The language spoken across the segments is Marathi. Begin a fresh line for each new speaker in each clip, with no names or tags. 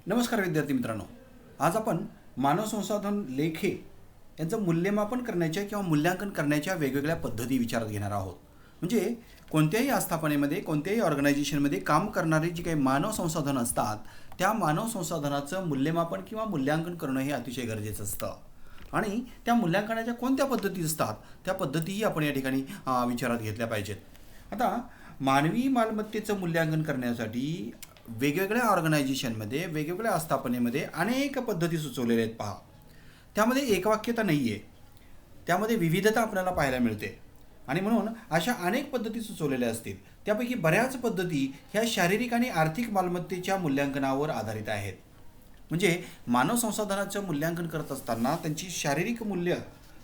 नमस्कार विद्यार्थी मित्रांनो. आज आपण मानव संसाधन लेखे यांचं मूल्यमापन करण्याच्या किंवा मूल्यांकन करण्याच्या वेगवेगळ्या पद्धती विचारात घेणार आहोत. म्हणजे कोणत्याही आस्थापनेमध्ये कोणत्याही ऑर्गनायझेशनमध्ये काम करणारे जी काही मानव संसाधन असतात त्या मानव संसाधनाचं मूल्यमापन किंवा मूल्यांकन करणं हे अतिशय गरजेचं असतं. आणि त्या मूल्यांकनाच्या कोणत्या पद्धती असतात त्या पद्धतीही आपण या ठिकाणी विचारात घेतल्या पाहिजेत. आता मानवी मालमत्तेचं मूल्यांकन करण्यासाठी वेगवेगळ्या ऑर्गनायझेशनमध्ये वेगवेगळ्या आस्थापनेमध्ये अनेक पद्धती सुचवलेल्या आहेत पहा. त्यामध्ये एकवाक्यता नाही आहे, त्यामध्ये विविधता आपल्याला पाहायला मिळते. आणि म्हणून अशा अनेक पद्धती सुचवलेल्या असतील. त्यापैकी बऱ्याच पद्धती ह्या शारीरिक आणि आर्थिक मालमत्तेच्या मूल्यांकनावर आधारित आहेत. म्हणजे मानव संसाधनाचं मूल्यांकन करत असताना त्यांची शारीरिक मूल्य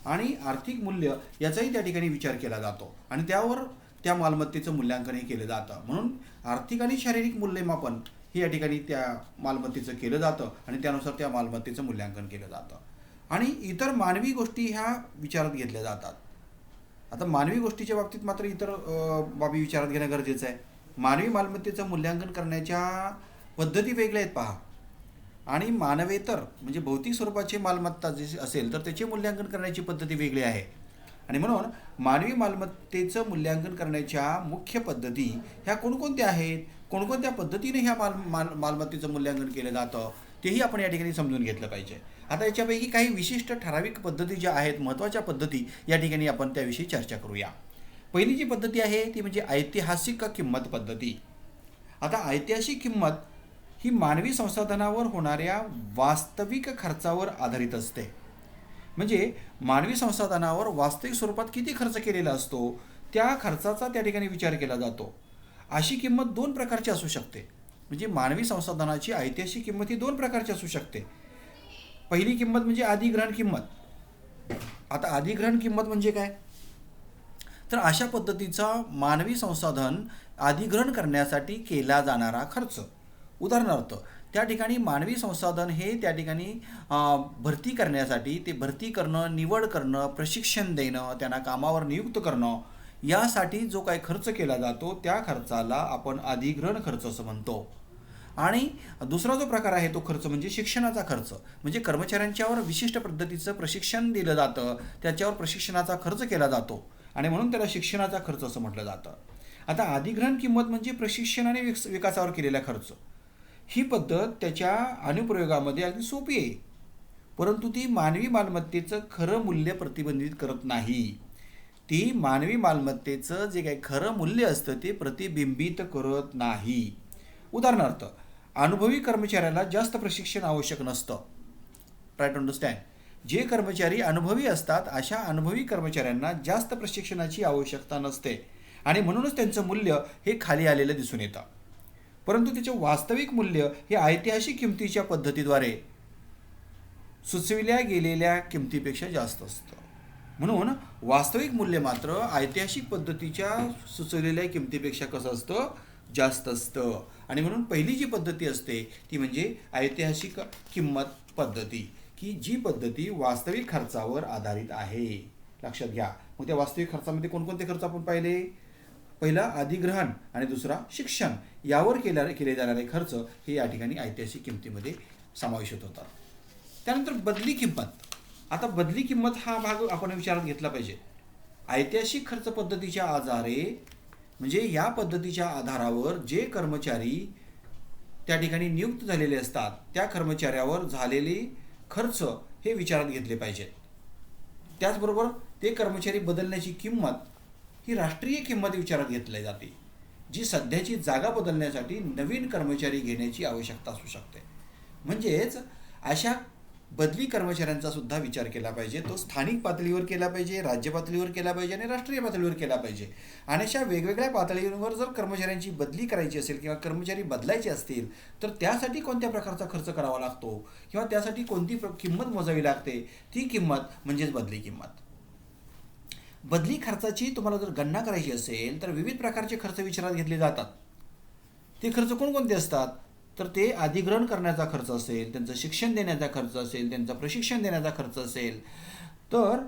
आणि आर्थिक मूल्य याचाही त्या ठिकाणी विचार केला जातो आणि त्यावर त्या मालमत्तेचं मूल्यांकनही केलं जातं. म्हणून आर्थिक आणि शारीरिक मूल्यमापन हे या ठिकाणी त्या मालमत्तेचं केलं जातं आणि त्यानुसार त्या मालमत्तेचं मूल्यांकन केलं जातं. आणि इतर मानवी गोष्टी ह्या विचारात घेतल्या जातात. आता मानवी गोष्टीच्या बाबतीत मात्र इतर बाबी विचारात घेणं गरजेचं आहे. मानवी मालमत्तेचं मूल्यांकन करण्याच्या पद्धती वेगळ्या आहेत पहा. आणि मानवेतर म्हणजे भौतिक स्वरूपाची मालमत्ता जी असेल तर त्याचे मूल्यांकन करण्याची पद्धती वेगळी आहे. आणि म्हणून मानवी मालमत्तेचं मूल्यांकन करण्याच्या मुख्य पद्धती ह्या कोणकोणत्या आहेत, कोणकोणत्या पद्धतीने ह्या मालमत्तेचं मूल्यांकन केलं जातं तेही आपण या ठिकाणी समजून घेतलं पाहिजे. आता याच्यापैकी काही विशिष्ट ठराविक पद्धती ज्या आहेत, महत्त्वाच्या पद्धती या ठिकाणी आपण त्याविषयी चर्चा करूया. पहिली जी पद्धती आहे ती म्हणजे ऐतिहासिक किंमत पद्धती. आता ऐतिहासिक किंमत ही मानवी संसाधनावर होणाऱ्या वास्तविक खर्चावर आधारित असते. म्हणजे मानवी संसाधनावर वास्तविक स्वरूपात किती खर्च केलेला असतो त्या खर्चाचा त्या ठिकाणी विचार केला जातो. अशी किंमत दोन प्रकारची असू शकते. म्हणजे मानवी संसाधनाची ऐतिहासिक किंमत ही दोन प्रकारची असू शकते. पहिली किंमत म्हणजे अधिग्रहण किंमत. आता अधिग्रहण किंमत म्हणजे काय, तर अशा पद्धतीचा मानवी संसाधन अधिग्रहण करण्यासाठी केला जाणारा खर्च. उदाहरणार्थ त्या ठिकाणी मानवी संसाधन हे त्या ठिकाणी भरती करण्यासाठी ते भरती करणं, निवड करणं, प्रशिक्षण देणं, त्यांना कामावर नियुक्त करणं यासाठी जो काही खर्च केला जातो त्या खर्चाला आपण अधिग्रहण खर्च असं म्हणतो. आणि दुसरा जो प्रकार आहे तो खर्च म्हणजे शिक्षणाचा खर्च. म्हणजे कर्मचाऱ्यांच्यावर विशिष्ट पद्धतीचं प्रशिक्षण दिलं जातं, त्याच्यावर प्रशिक्षणाचा खर्च केला जातो आणि म्हणून त्याला शिक्षणाचा खर्च असं म्हटलं जातं. आता अधिग्रहण किंमत म्हणजे प्रशिक्षण आणि विकासावर केलेला खर्च. ही पद्धत त्याच्या अनुप्रयोगामध्ये अगदी सोपी आहे, परंतु ती मानवी मालमत्तेचं खरं मूल्य प्रतिबिंबित करत नाही. ती मानवी मालमत्तेचं जे काही खरं मूल्य असतं ते प्रतिबिंबित करत नाही. उदाहरणार्थ अनुभवी कर्मचाऱ्याला जास्त प्रशिक्षण आवश्यक नसतं. Try to understand. जे कर्मचारी अनुभवी असतात अशा अनुभवी कर्मचाऱ्यांना जास्त प्रशिक्षणाची आवश्यकता नसते आणि म्हणूनच त्यांचं मूल्य हे खाली आलेलं दिसून येतं. परंतु त्याचे वास्तविक मूल्य हे ऐतिहासिक किमतीच्या पद्धतीद्वारे सुचविल्या गेलेल्या किमतीपेक्षा जास्त असतं. म्हणून वास्तविक मूल्य मात्र ऐतिहासिक पद्धतीच्या सुचवलेल्या किमतीपेक्षा कसं असतं, जास्त असतं. आणि म्हणून पहिली जी पद्धती असते ती म्हणजे ऐतिहासिक किंमत पद्धती, की जी पद्धती वास्तविक खर्चावर आधारित आहे. लक्षात घ्या. मग त्या वास्तविक खर्चामध्ये कोणकोणते खर्च आपण पाहिले, पहिला अधिग्रहण आणि दुसरा शिक्षण यावर केले जाणारे खर्च हे या ठिकाणी ऐतिहासिक किमतीमध्ये समावेशित होतात. त्यानंतर बदली किंमत. आता बदली किंमत हा भाग आपण विचारात घेतला पाहिजे. ऐतिहासिक खर्च पद्धतीच्या आधारे म्हणजे या पद्धतीच्या आधारावर जे कर्मचारी त्या ठिकाणी नियुक्त झालेले असतात त्या कर्मचाऱ्यावर झालेले खर्च हे विचारात घेतले पाहिजेत. त्याचबरोबर ते कर्मचारी बदलण्याची किंमत ही राष्ट्रीय किंमत विचारात घेतली जाते, जी सध्याची जागा बदलण्यासाठी नवीन कर्मचारी घेण्याची आवश्यकता असू शकते. म्हणजेच अशा बदली कर्मचाऱ्यांचा सुद्धा विचार केला पाहिजे. तो स्थानिक पातळीवर केला पाहिजे, राज्य पातळीवर केला पाहिजे आणि राष्ट्रीय पातळीवर केला पाहिजे. आणि अशा वेगवेगळ्या पातळीवर जर कर्मचाऱ्यांची बदली करायची असेल किंवा कर्मचारी बदलायचे असतील तर त्यासाठी कोणत्या प्रकारचा खर्च करावा लागतो किंवा त्यासाठी कोणती किंमत मोजावी लागते, ती किंमत म्हणजेच बदली किंमत. बदली खर्चाची तुम्हाला जर गणना करायची असेल तर विविध प्रकारचे खर्च विचारात घेतले जातात. ते खर्च कोणकोणते असतात, तर ते अधिग्रहण करण्याचा खर्च असेल, त्यांचं शिक्षण देण्याचा खर्च असेल, त्यांचं प्रशिक्षण देण्याचा खर्च असेल, तर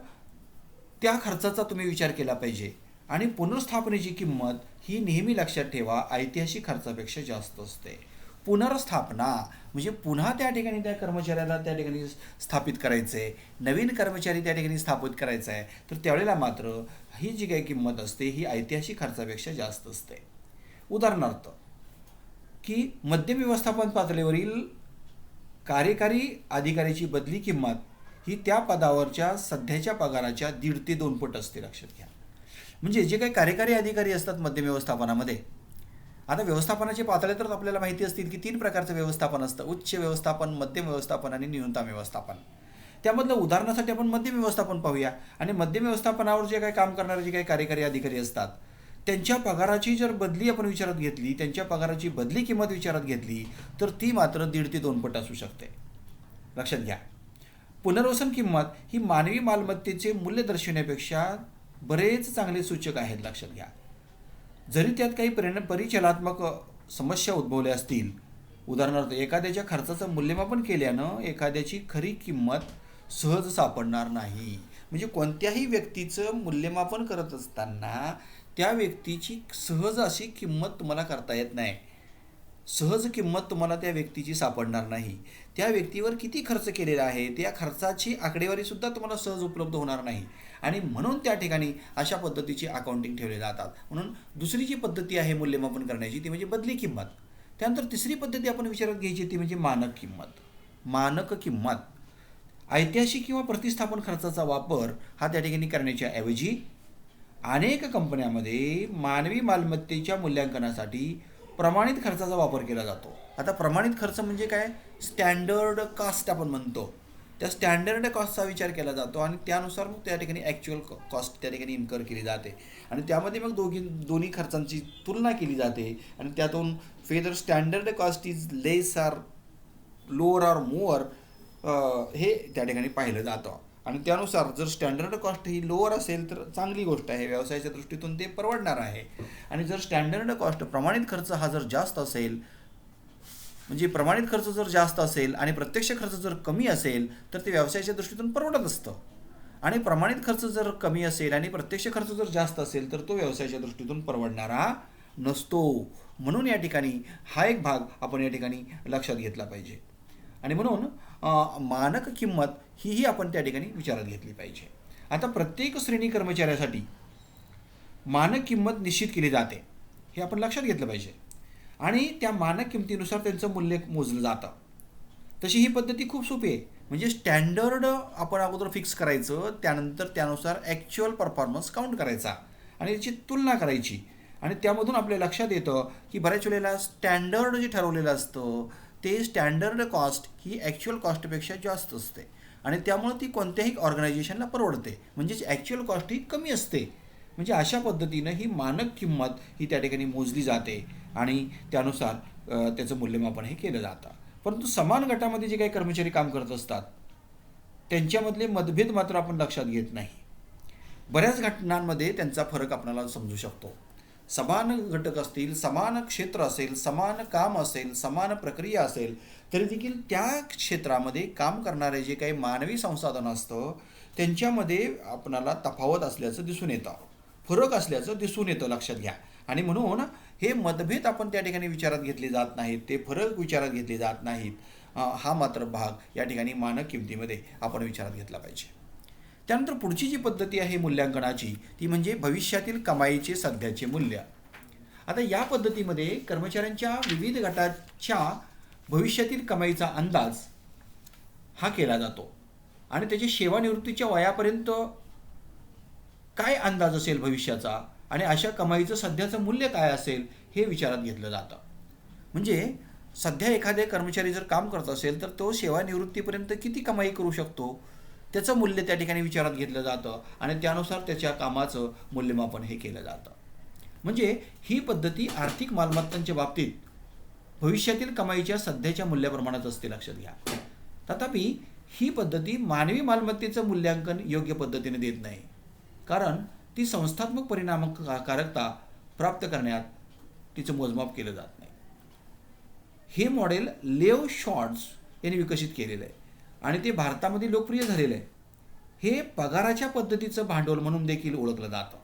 त्या खर्चाचा तुम्ही विचार केला पाहिजे. आणि पुनर्स्थापनेची किंमत ही नेहमी लक्षात ठेवा ऐतिहासिक खर्चापेक्षा जास्त असते. पुनर्स्थापना म्हणजे पुन्हा त्या ठिकाणी त्या कर्मचाऱ्याला त्या ठिकाणी स्थापित करायचं आहे, नवीन कर्मचारी त्या ठिकाणी स्थापित करायचा आहे, तर त्यावेळेला मात्र ही जी काही किंमत असते ही ऐतिहासिक खर्चापेक्षा जास्त असते. उदाहरणार्थ की मध्यम व्यवस्थापन पातळीवरील कार्यकारी अधिकाऱ्याची बदली किंमत ही त्या पदावरच्या सध्याच्या पगाराच्या 1.5 ते 2 पट असते, लक्षात घ्या. म्हणजे जे काही कार्यकारी अधिकारी असतात मध्यम व्यवस्थापनामध्ये, आता व्यवस्थापनाचे पातळ्या तर आपल्याला माहिती असतील की 3 प्रकारचं व्यवस्थापन असतं: उच्च व्यवस्थापन, मध्यम व्यवस्थापन आणि न्यूनतम व्यवस्थापन. त्यामधलं उदाहरणासाठी आपण मध्यम व्यवस्थापन पाहूया. आणि मध्यम व्यवस्थापनावर जे काही काम करणारे जे काही कार्यकारी अधिकारी असतात त्यांच्या पगाराची जर बदली आपण विचारात घेतली, त्यांच्या पगाराची बदली किंमत विचारात घेतली, तर ती मात्र 1.5 ते 2 पट असू शकते, लक्षात घ्या. पुनर्वसन किंमत ही मानवी मालमत्तेचे मूल्य दर्शवण्यापेक्षा बरेच चांगले सूचक आहेत, लक्षात घ्या. जरी त्यात काही परिचलात्मक समस्या उद्भवल्या असतील, उदाहरणार्थ एखाद्याच्या खर्चाचं मूल्यमापन केल्यानं एखाद्याची खरी किंमत सहज सापडणार नाही. म्हणजे कोणत्याही व्यक्तीचं मूल्यमापन करत असताना त्या व्यक्तीची सहज अशी किंमत तुम्हाला करता येत नाही. सहज किंमत तुम्हाला त्या व्यक्तीची सापडणार नाही. त्या व्यक्तीवर किती खर्च केलेला आहे त्या खर्चाची आकडेवारीसुद्धा तुम्हाला सहज उपलब्ध होणार नाही. आणि म्हणून त्या ठिकाणी अशा पद्धतीची अकाउंटिंग ठेवले जातात. म्हणून दुसरी जी पद्धती आहे मूल्यमापन करण्याची ती म्हणजे बदली किंमत. त्यानंतर तिसरी पद्धती आपण विचारात घ्यायची ती म्हणजे मानक किंमत. मानक किंमत ऐतिहासिक किंवा प्रतिस्थापन खर्चाचा वापर हा त्या ठिकाणी करण्याच्या ऐवजी अनेक कंपन्यांमध्ये मानवी मालमत्तेच्या मूल्यांकनासाठी प्रमाणित खर्चाचा वापर केला जातो. आता प्रमाणित खर्च म्हणजे काय? स्टँडर्ड कॉस्ट आपण म्हणतो. त्या स्टँडर्ड कॉस्टचा विचार केला जातो आणि त्यानुसार मग त्या ठिकाणी ॲक्च्युअल कॉस्ट त्या ठिकाणी इन्कर केली जाते आणि त्यामध्ये मग दोन्ही खर्चांची तुलना केली जाते आणि त्यातून further standard cost is less or lower or more हे त्या ठिकाणी पाहिलं जातं. आणि त्यानुसार जर स्टँडर्ड कॉस्ट ही लोअर असेल तर चांगली गोष्ट आहे, व्यवसायाच्या दृष्टीतून ते परवडणार आहे. आणि जर स्टँडर्ड कॉस्ट प्रमाणित खर्च हा जर जास्त असेल, म्हणजे प्रमाणित खर्च जर जास्त असेल आणि प्रत्यक्ष खर्च जर कमी असेल तर ते व्यवसायाच्या दृष्टीतून परवडत असतं. आणि प्रमाणित खर्च जर कमी असेल आणि प्रत्यक्ष खर्च जर जास्त असेल तर तो व्यवसायाच्या दृष्टीतून परवडणारा नसतो. म्हणून या ठिकाणी हा एक भाग आपण या ठिकाणी लक्षात घेतला पाहिजे. आणि म्हणून मानक किंमत ही आपण त्या ठिकाणी विचारात घेतली पाहिजे. आता प्रत्येक श्रेणी कर्मचाऱ्यासाठी मानक किंमत निश्चित केली जाते हे आपण लक्षात घेतलं पाहिजे आणि त्या मानक किमतीनुसार त्यांचं मूल्य मोजलं जातं. तशी ही पद्धती खूप सोपी आहे. म्हणजे स्टँडर्ड आपण अगोदर फिक्स करायचं, त्यानंतर त्यानुसार ॲक्च्युअल परफॉर्मन्स काउंट करायचा आणि त्याची तुलना करायची आणि त्यामधून आपल्या लक्षात येतं की बऱ्याच वेळेला स्टँडर्ड जे ठरवलेलं असतं ते स्टँडर्ड कॉस्ट ही ॲक्च्युअल कॉस्टपेक्षा जास्त असते आणि त्यामुळे ती कोणत्याही ऑर्गनायझेशनला परवडते, म्हणजेच ॲक्च्युअल कॉस्ट ही कमी असते. म्हणजे अशा पद्धतीनं ही मानक किंमत ही त्या ठिकाणी मोजली जाते आणि त्यानुसार त्याचं मूल्यमापन हे केलं जातं. परंतु समान गटामध्ये जे काही कर्मचारी काम करत असतात त्यांच्यामधले मतभेद मात्र आपण लक्षात घेत नाही. बऱ्याच घटनांमध्ये त्यांचा फरक आपल्याला समजू शकतो. समान घटक असतील, समान क्षेत्र असेल, समान काम असेल, समान प्रक्रिया असेल तरी देखील त्या क्षेत्रामध्ये काम करणारे जे काही मानवी संसाधन असतं त्यांच्यामध्ये आपणाला तफावत असल्याचं दिसून येतं, फरक असल्याचं दिसून येतं, लक्षात घ्या. आणि म्हणून हे मतभेद आपण त्या ठिकाणी विचारात घेतले जात नाहीत, ते फरक विचारात घेतले जात नाहीत. हा मात्र भाग या ठिकाणी मानक किमतीमध्ये आपण विचारात घेतला पाहिजे. त्यानंतर पुढची जी पद्धती आहे मूल्यांकनाची ती म्हणजे भविष्यातील कमाईचे सध्याचे मूल्य. आता या पद्धतीमध्ये कर्मचाऱ्यांच्या विविध गटाच्या भविष्यातील कमाईचा अंदाज हा केला जातो आणि त्याच्या सेवानिवृत्तीच्या वयापर्यंत काय अंदाज असेल भविष्याचा आणि अशा कमाईचं सध्याचं मूल्य काय असेल हे विचारात घेतलं जातं. म्हणजे सध्या एखाद्या कर्मचारी जर काम करत असेल तर तो सेवानिवृत्तीपर्यंत किती कमाई करू शकतो त्याचं मूल्य त्या ठिकाणी विचारात घेतलं जातं आणि त्यानुसार त्याच्या कामाचं मूल्यमापन हे केलं जातं. म्हणजे ही पद्धती आर्थिक मालमत्तांच्या बाबतीत भविष्यातील कमाईच्या सध्याच्या मूल्याप्रमाणात असते, लक्षात घ्या. तथापि ही पद्धती मानवी मालमत्तेचं मूल्यांकन योग्य पद्धतीने देत नाही, कारण ती संस्थात्मक परिणामकारकता प्राप्त करण्यात तिचं मोजमाप केलं जात नाही. हे मॉडेल लेव शॉर्ट्स यांनी विकसित केलेलं आहे आणि ते भारतामध्ये लोकप्रिय झालेलं आहे. हे पगाराच्या पद्धतीचं भांडवल म्हणून देखील ओळखलं जातं,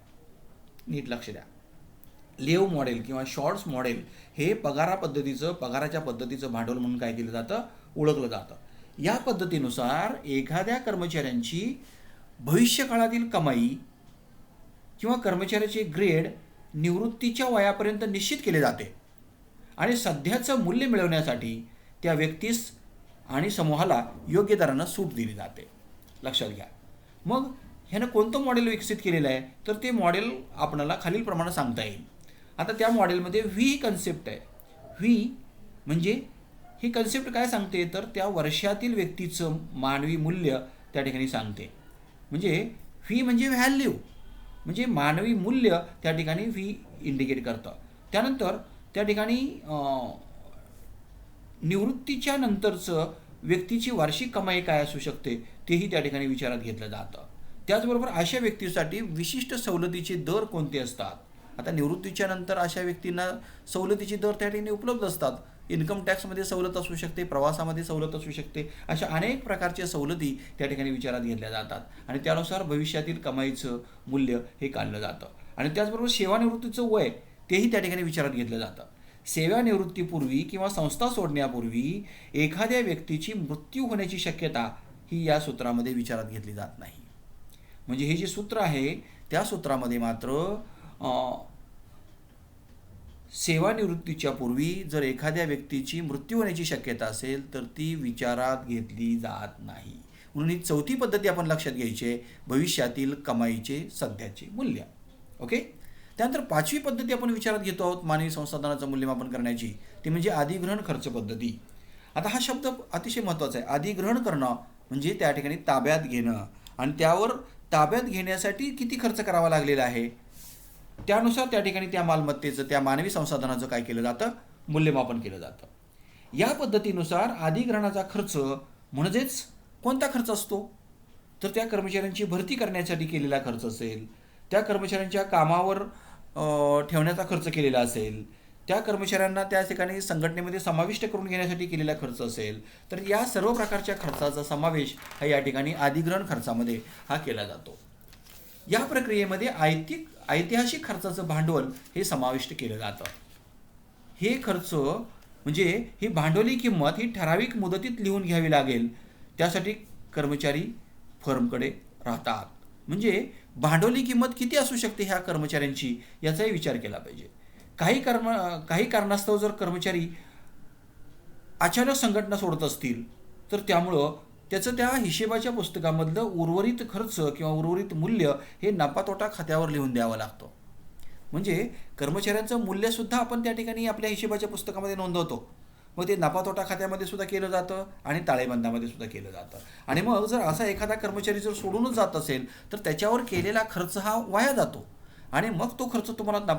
नीट लक्ष द्या. लेव मॉडेल किंवा शॉर्ट्स मॉडेल हे पगाराच्या पद्धतीचं भांडवल म्हणून काय केलं जातं, ओळखलं जातं. या पद्धतीनुसार एखाद्या कर्मचाऱ्यांची भविष्यकाळातील कमाई किंवा कर्मचाऱ्याचे ग्रेड निवृत्तीच्या वयापर्यंत निश्चित केले जाते आणि सध्याचं मूल्य मिळवण्यासाठी त्या व्यक्तीस आणि समूहाला योग्य दरानं सूट दिली जाते. लक्षात घ्या. मग ह्यानं कोणतं मॉडेल विकसित केलेलं आहे, तर ते मॉडेल आपल्याला खालीलप्रमाणे सांगता येईल. आता त्या मॉडेलमध्ये व्ही कन्सेप्ट आहे. व्ही म्हणजे ही कन्सेप्ट काय सांगते, तर त्या वर्षातील व्यक्तीचं मानवी मूल्य त्या ठिकाणी सांगते. म्हणजे व्ही म्हणजे व्हॅल्यू, म्हणजे मानवी मूल्य त्या ठिकाणी व्ही इंडिकेट करतं. त्यानंतर त्या ठिकाणी निवृत्तीच्या नंतरचं व्यक्तीची वार्षिक कमाई काय असू शकते तेही त्या ठिकाणी विचारात घेतलं जातं. त्याचबरोबर अशा व्यक्तीसाठी विशिष्ट सवलतीचे दर कोणते असतात. आता निवृत्तीच्या नंतर अशा व्यक्तींना सवलतीचे दर त्या ठिकाणी उपलब्ध असतात. इन्कम टॅक्समध्ये सवलत असू शकते, प्रवासामध्ये सवलत असू शकते, अशा अनेक प्रकारच्या सवलती त्या ठिकाणी विचारात घेतल्या जातात आणि त्यानुसार भविष्यातील कमाईचं मूल्य हे काढलं जातं. आणि त्याचबरोबर सेवानिवृत्तीचं वय तेही त्या ठिकाणी विचारात घेतलं जातं. सेवानिवृत्तीपूर्वी किंवा संस्था सोडण्यापूर्वी एखाद्या व्यक्तीची मृत्यू होण्याची शक्यता ही या सूत्रामध्ये विचारात घेतली जात नाही. म्हणजे हे जे सूत्र आहे त्या सूत्रामध्ये मात्र सेवानिवृत्तीच्या पूर्वी जर एखाद्या व्यक्तीची मृत्यू होण्याची शक्यता असेल तर ती विचारात घेतली जात नाही. म्हणून ही चौथी पद्धती आपण लक्षात घ्यायची आहे, भविष्यातील कमाईचे सध्याचे मूल्य. ओके. त्यानंतर पाचवी पद्धती आपण विचारात घेतो आहोत मानवी संसाधनाचं मूल्यमापन करण्याची, ती म्हणजे अधिग्रहण खर्च पद्धती. आता हा शब्द अतिशय महत्त्वाचा आहे. अधिग्रहण करणं म्हणजे त्या ठिकाणी ताब्यात घेणं आणि त्यावर ताब्यात घेण्यासाठी किती खर्च करावा लागलेला आहे त्यानुसार त्या ठिकाणी त्या मालमत्तेचं, त्या मानवी संसाधनाचं काय केलं जातं, मूल्यमापन केलं जातं. या पद्धतीनुसार अधिग्रहणाचा खर्च म्हणजेच कोणता खर्च असतो, तर त्या कर्मचाऱ्यांची भरती करण्यासाठी केलेला खर्च असेल, त्या कर्मचाऱ्यांच्या कामावर ठेवण्याचा खर्च केलेला असेल, त्या कर्मचाऱ्यांना त्या ठिकाणी संघटनेमध्ये समाविष्ट करून घेण्यासाठी केलेला खर्च असेल, तर या सर्व प्रकारच्या खर्चाचा समावेश हा या ठिकाणी अधिग्रहण खर्चामध्ये हा केला जातो. या प्रक्रियेमध्ये ऐतिहासिक खर्चाचं भांडवल हे समाविष्ट केलं जातं. हे खर्च म्हणजे ही भांडवली किंमत ही ठराविक मुदतीत लिहून घ्यावी लागेल, त्यासाठी कर्मचारी फर्मकडे राहतात. म्हणजे भांडवली किंमत किती असू शकते ह्या कर्मचाऱ्यांची याचाही विचार केला पाहिजे. काही कारणास्तव जर कर्मचारी अचानक संघटना सोडत असतील तर त्यामुळं त्याचं त्या हिशेबाच्या पुस्तकामधलं उर्वरित खर्च किंवा उर्वरित मूल्य हे नफा तोटा खात्यावर लिहून द्यावं लागतं. म्हणजे कर्मचाऱ्यांचं मूल्यसुद्धा आपण त्या ठिकाणी आपल्या हिशेबाच्या पुस्तकामध्ये नोंदवतो. मग ते नफा तोटा खात्यामध्ये सुद्धा केलं जातं आणि ताळेबंदामध्ये सुद्धा केलं जातं. आणि मग जर असा एखादा कर्मचारी जर सोडूनच जात असेल तर त्याच्यावर केलेला खर्च हा वाया जातो आणि मग तो खर्च तुम्हाला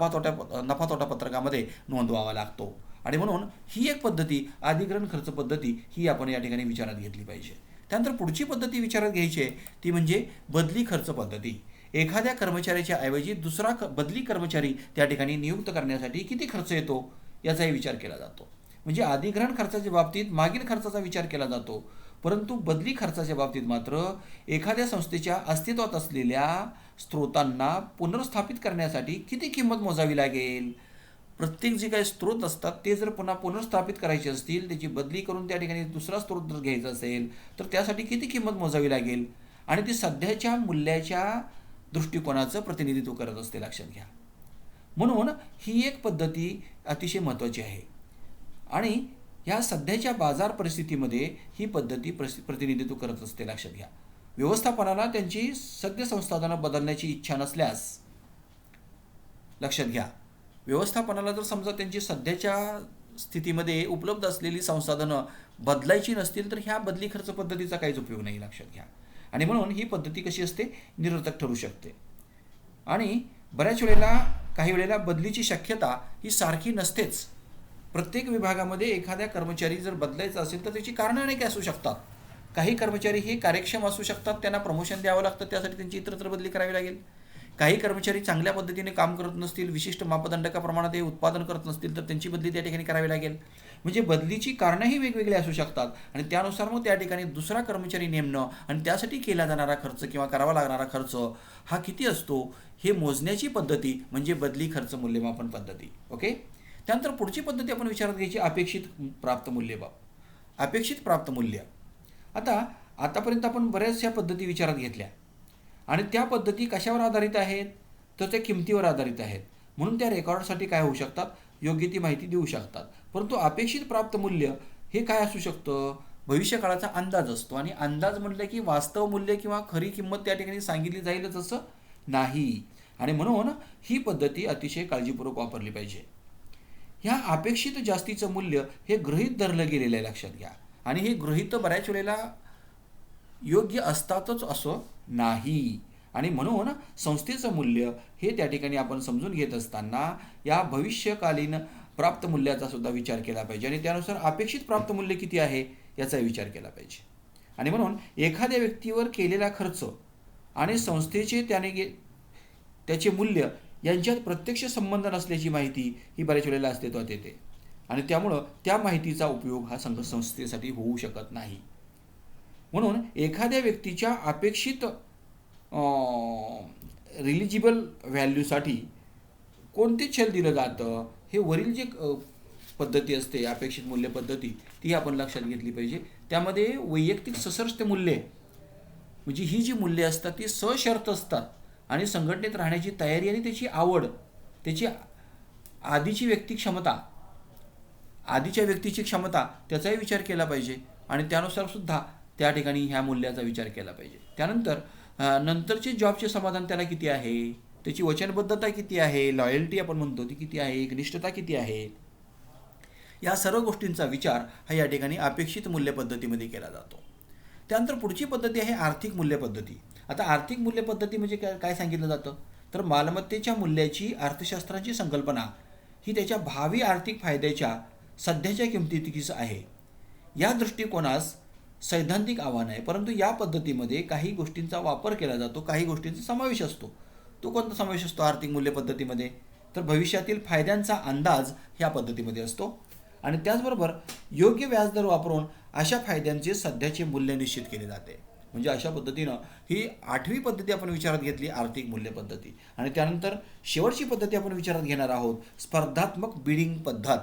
नफा तोटा पत्रकामध्ये नोंदवावा लागतो. आणि म्हणून ही एक पद्धती, अधिग्रहण खर्च पद्धती, ही आपण या ठिकाणी विचारात घेतली पाहिजे. त्यानंतर पुढची पद्धती विचारात घ्यायची आहे ती म्हणजे बदली खर्च पद्धती. एखाद्या कर्मचाऱ्याच्या ऐवजी दुसरा बदली कर्मचारी त्या ठिकाणी नियुक्त करण्यासाठी किती खर्च येतो याचाही विचार केला जातो. म्हणजे अधिग्रहण खर्चाच्या बाबतीत मागील खर्चाचा विचार केला जातो, परंतु बदली खर्चाच्या बाबतीत मात्र एखाद्या संस्थेच्या अस्तित्वात असलेल्या स्त्रोतांना पुनर्स्थापित करण्यासाठी किती किंमत मोजावी लागेल. प्रत्येक जे काही स्त्रोत असतात ते जर पुन्हा पुनर्स्थापित करायचे असतील, त्याची बदली करून त्या ठिकाणी दुसरा स्त्रोत जर घ्यायचा असेल तर त्यासाठी किती किंमत मोजावी लागेल आणि ती सध्याच्या मूल्याच्या दृष्टिकोनाचं प्रतिनिधित्व करत असते, लक्षात घ्या. म्हणून ही एक पद्धती अतिशय महत्त्वाची आहे आणि ह्या सध्याच्या बाजार परिस्थितीमध्ये ही पद्धती प्रतिनिधित्व करत असते, लक्षात घ्या. व्यवस्थापनाला त्यांची सद्य संसाधनं बदलण्याची इच्छा नसल्यास, लक्षात घ्या, व्यवस्थापनाला जर समजा त्यांची सध्याच्या स्थितीमध्ये उपलब्ध असलेली संसाधनं बदलायची नसतील तर ह्या बदली खर्च पद्धतीचा काहीच उपयोग नाही, लक्षात घ्या. आणि म्हणून ही पद्धती कशी असते, निरर्थक ठरू शकते. आणि बऱ्याच वेळेला काही वेळेला बदलीची शक्यता ही सारखी नसतेच. प्रत्येक विभागामध्ये एखाद्या कर्मचारी जर बदलायचा असेल तर त्याची कारणं अनेक असू शकतात. काही कर्मचारी हे कार्यक्षम असू शकतात, त्यांना प्रमोशन द्यावं लागतं, त्यासाठी त्यांची इतरत्र बदली करावी लागेल. काही कर्मचारी चांगल्या पद्धतीने काम करत नसतील, विशिष्ट मापदंडकाप्रमाणे ते उत्पादन करत नसतील, तर त्यांची बदली त्या ठिकाणी करावी लागेल. म्हणजे बदलीची कारणंही वेगवेगळी असू शकतात आणि त्यानुसार मग त्या ठिकाणी दुसरा कर्मचारी नेमणं आणि त्यासाठी केला जाणारा खर्च किंवा करावा लागणारा खर्च हा किती असतो हे मोजण्याची पद्धती म्हणजे बदली खर्च मूल्यमापन पद्धती. ओके. त्यानंतर पुढची पद्धती आपण विचारात घ्यायची अपेक्षित प्राप्त मूल्यमाप. अपेक्षित प्राप्त मूल्य. आतापर्यंत आपण बऱ्याचशा पद्धती विचारात घेतल्या आणि त्या पद्धती कशावर आधारित आहेत तर त्या किमतीवर आधारित आहेत. म्हणून त्या रेकॉर्डसाठी काय होऊ शकतात, योग्य ती माहिती देऊ शकतात. परंतु अपेक्षित प्राप्त मूल्य हे काय असू शकतं, भविष्यकाळाचा अंदाज असतो आणि अंदाज म्हटलं की वास्तव मूल्य किंवा खरी किंमत त्या ठिकाणी सांगितली जाईलच असं नाही. आणि म्हणून ही पद्धती अतिशय काळजीपूर्वक वापरली पाहिजे. ह्या अपेक्षित जास्तीचं मूल्य हे गृहीत धरलं गेलेलं आहे, लक्षात घ्या. आणि हे गृहीत बऱ्याच वेळेला योग्य असतातच असं नाही. आणि म्हणून संस्थेचं मूल्य हे त्या ठिकाणी आपण समजून घेत असताना या भविष्यकालीन प्राप्त मूल्याचा सुद्धा विचार केला पाहिजे आणि त्यानुसार अपेक्षित प्राप्त मूल्य किती आहे याचा विचार केला पाहिजे. आणि म्हणून एखाद्या व्यक्तीवर केलेला खर्च आणि संस्थेचे त्याचे मूल्य यांच्यात प्रत्यक्ष संबंध नसल्याची माहिती ही बऱ्याच वेळेला अस्तित्वात येते आणि त्यामुळं त्या माहितीचा उपयोग हा संस्थेसाठी होऊ शकत नाही. म्हणून एखाद्या व्यक्तीच्या अपेक्षित रिलिजिबल व्हॅल्यूसाठी कोणते चल दिलं जातं हे वरील जे पद्धती असते अपेक्षित मूल्य पद्धती ती आपण लक्षात घेतली पाहिजे. त्यामध्ये वैयक्तिक सशर्त मूल्ये म्हणजे ही जी मूल्ये असतात ती सशर्त असतात आणि संघटनेत राहण्याची तयारी आणि त्याची आवड, त्याची आधीची व्यक्तीची क्षमता त्याचाही विचार केला पाहिजे आणि त्यानुसार सुद्धा त्या ठिकाणी ह्या मूल्याचा विचार केला पाहिजे. त्यानंतर नंतरचे जॉबचे समाधान त्याला किती आहे, त्याची वचनबद्धता किती आहे, लॉयल्टी आपण म्हणतो ती किती आहे, घनिष्ठता किती आहे, या सर्व गोष्टींचा विचार हा या ठिकाणी अपेक्षित मूल्य पद्धतीमध्ये केला जातो. त्यानंतर पुढची पद्धती आहे आर्थिक मूल्य पद्धती. आता आर्थिक मूल्य पद्धती म्हणजे काय सांगितलं जातं तर मालमत्तेच्या मूल्याची अर्थशास्त्राची संकल्पना ही त्याच्या भावी आर्थिक फायद्याच्या सध्याच्या किमतीतीच आहे. या दृष्टिकोनास सैद्धांतिक आव्हान आहे. परंतु या पद्धतीमध्ये काही गोष्टींचा वापर केला जातो, काही गोष्टींचा समावेश असतो. तो कोणता समावेश असतो आर्थिक मूल्य पद्धतीमध्ये तर भविष्यातील फायद्यांचा अंदाज ह्या पद्धतीमध्ये असतो आणि त्याचबरोबर योग्य व्याजदर वापरून अशा फायद्यांचे सध्याचे मूल्य निश्चित केले जाते. म्हणजे अशा पद्धतीनं ही 8वी पद्धती आपण विचारात घेतली आर्थिक मूल्य पद्धती. आणि त्यानंतर शेवटची पद्धती आपण विचारात घेणार आहोत स्पर्धात्मक बिडिंग पद्धत.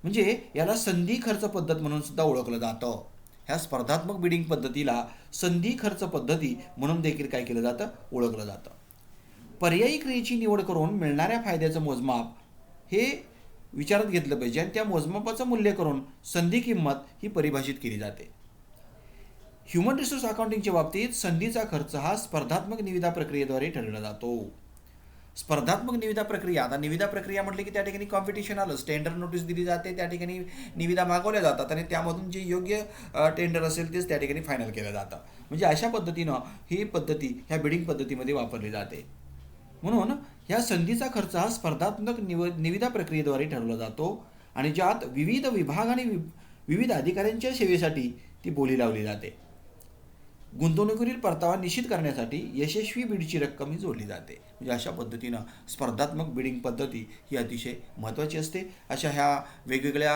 म्हणजे याला संधी खर्च पद्धत म्हणून सुद्धा ओळखलं जातं. ह्या स्पर्धात्मक बिडिंग पद्धतीला संधी खर्च पद्धती म्हणून देखील काय केलं जातं, ओळखलं जातं. पर्यायी क्रियेची निवड करून मिळणाऱ्या फायद्याचं मोजमाप हे विचारात घेतलं पाहिजे आणि त्या मोजमापाचं मूल्य करून संधी किंमत ही परिभाषित केली जाते. ह्युमन रिसोर्स अकाउंटिंगच्या बाबतीत संधीचा खर्च हा स्पर्धात्मक निविदा प्रक्रियेद्वारे ठरवला जातो. स्पर्धात्मक निविदा प्रक्रिया, आता निविदा प्रक्रिया म्हटलं की त्या ठिकाणी कॉम्पिटिशन आलं, टेंडर नोटीस दिली जाते, त्या ठिकाणी निविदा मागवल्या जातात आणि त्यामधून जे योग्य टेंडर असेल तेच त्या ठिकाणी फायनल केलं जातं. म्हणजे अशा पद्धतीनं ही पद्धती ह्या बिडिंग पद्धतीमध्ये वापरली जाते. म्हणून ह्या संधीचा खर्च हा स्पर्धात्मक निविदा प्रक्रियेद्वारे ठरवला जातो आणि ज्यात विविध विभाग आणि विविध अधिकाऱ्यांच्या सेवेसाठी ती बोली लावली जाते. गुंतवणुकीवरील परतावा निश्चित करण्यासाठी यशस्वी बिडची रक्कम ही जोडली जाते. म्हणजे अशा पद्धतीनं स्पर्धात्मक बिडिंग पद्धती ही अतिशय महत्त्वाची असते. अशा ह्या वेगवेगळ्या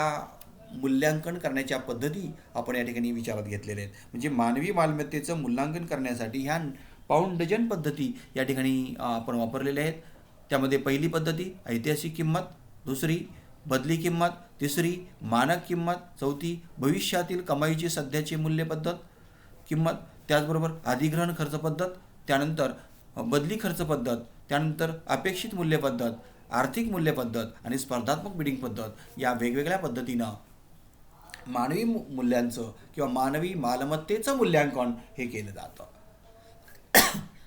मूल्यांकन करण्याच्या पद्धती आपण या ठिकाणी विचारात घेतलेल्या आहेत. म्हणजे मानवी मालमत्तेचं मूल्यांकन करण्यासाठी ह्या पाऊंड डझन पद्धती या ठिकाणी आपण वापरलेल्या आहेत. त्यामध्ये पहिली पद्धती ऐतिहासिक किंमत, दुसरी बदली किंमत, तिसरी मानक किंमत, चौथी भविष्यातील कमाईची सध्याची मूल्य पद्धत किंमत, त्याचबरोबर अधिग्रहण खर्च पद्धत, त्यानंतर बदली खर्च पद्धत, त्यानंतर अपेक्षित मूल्य पद्धत, आर्थिक मूल्य पद्धत आणि स्पर्धात्मक बिडिंग पद्धत या वेगवेगळ्या पद्धतीनं मानवी मूल्यांचं किंवा मानवी मालमत्तेचं मूल्यांकन हे केलं जातं.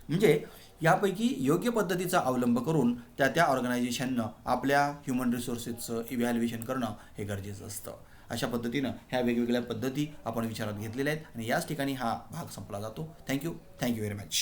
म्हणजे यापैकी योग्य पद्धतीचा अवलंब करून त्या ऑर्गनायझेशननं आपल्या ह्युमन रिसोर्सेसचं इव्हॅल्युएशन करणं हे गरजेचं असतं. अशा पद्धतीनं ह्या वेगवेगळ्या पद्धती आपण विचारात घेतलेल्या आहेत आणि याच ठिकाणी हा भाग संपला जातो. Thank you very much.